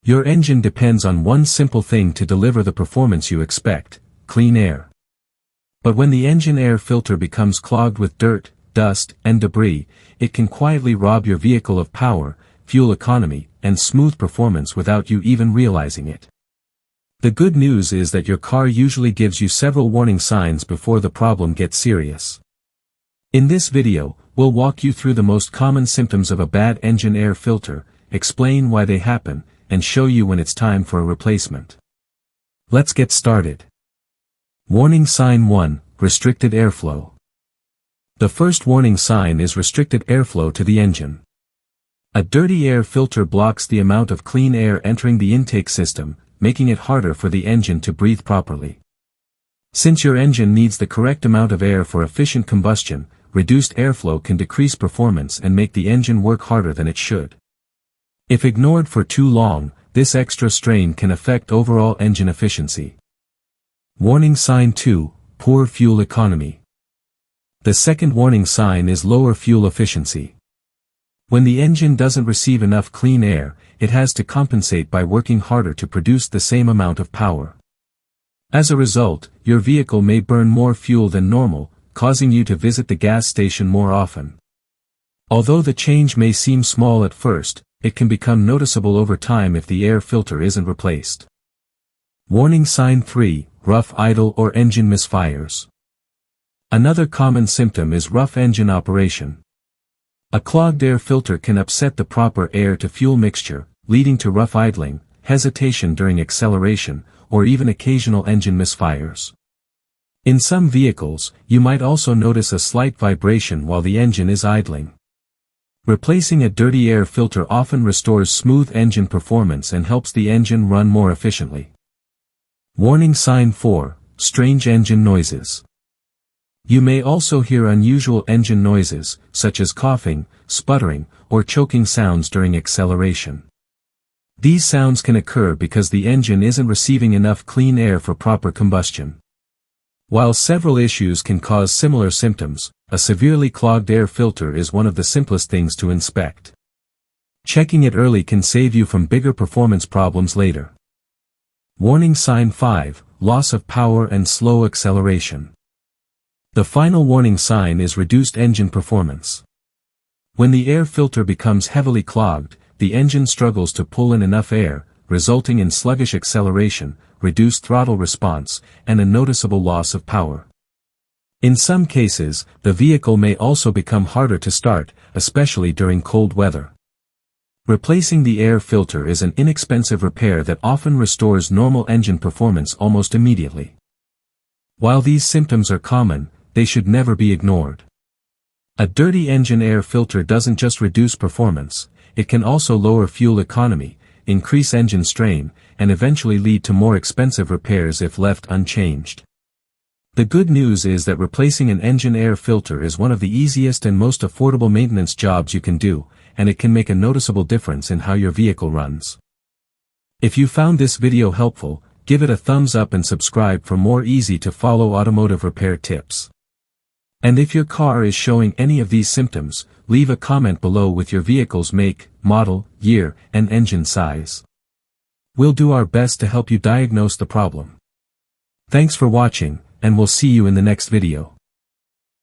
Your engine depends on one simple thing to deliver the performance you expect: clean air. But when the engine air filter becomes clogged with dirt, dust, and debris, it can quietly rob your vehicle of power, fuel economy, and smooth performance without you even realizing it. The good news is that your car usually gives you several warning signs before the problem gets serious. In this video, we'll walk you through the most common symptoms of a bad engine air filter, explain why they happen, and show you when it's time for a replacement. Let's get started. Warning sign 1: Restricted airflow. The first warning sign is restricted airflow to the engine. A dirty air filter blocks the amount of clean air entering the intake system, making it harder for the engine to breathe properly. Since your engine needs the correct amount of air for efficient combustion, reduced airflow can decrease performance and make the engine work harder than it should. If ignored for too long, this extra strain can affect overall engine efficiency. Warning sign 2: Poor fuel economy. The second warning sign is lower fuel efficiency. When the engine doesn't receive enough clean air, it has to compensate by working harder to produce the same amount of power. As a result, your vehicle may burn more fuel than normal, causing you to visit the gas station more often. Although the change may seem small at first, it can become noticeable over time if the air filter isn't replaced. Warning sign 3: Rough idle or engine misfires. Another common symptom is rough engine operation. A clogged air filter can upset the proper air-to-fuel mixture, leading to rough idling, hesitation during acceleration, or even occasional engine misfires. In some vehicles, you might also notice a slight vibration while the engine is idling. Replacing a dirty air filter often restores smooth engine performance and helps the engine run more efficiently. Warning sign 4: Strange engine noises. You may also hear unusual engine noises, such as coughing, sputtering, or choking sounds during acceleration. These sounds can occur because the engine isn't receiving enough clean air for proper combustion. While several issues can cause similar symptoms, a severely clogged air filter is one of the simplest things to inspect. Checking it early can save you from bigger performance problems later. Warning sign 5: Loss of power and slow acceleration. The final warning sign is reduced engine performance. When the air filter becomes heavily clogged, the engine struggles to pull in enough air, resulting in sluggish acceleration, reduced throttle response, and a noticeable loss of power. In some cases, the vehicle may also become harder to start, especially during cold weather. Replacing the air filter is an inexpensive repair that often restores normal engine performance almost immediately. While these symptoms are common, they should never be ignored. A dirty engine air filter doesn't just reduce performance, it can also lower fuel economy, increase engine strain, and eventually lead to more expensive repairs if left unchanged. The good news is that replacing an engine air filter is one of the easiest and most affordable maintenance jobs you can do, and it can make a noticeable difference in how your vehicle runs. If you found this video helpful, give it a thumbs up and subscribe for more easy-to-follow automotive repair tips. And if your car is showing any of these symptoms, leave a comment below with your vehicle's make, model, year, and engine size. We'll do our best to help you diagnose the problem. Thanks for watching, and we'll see you in the next video.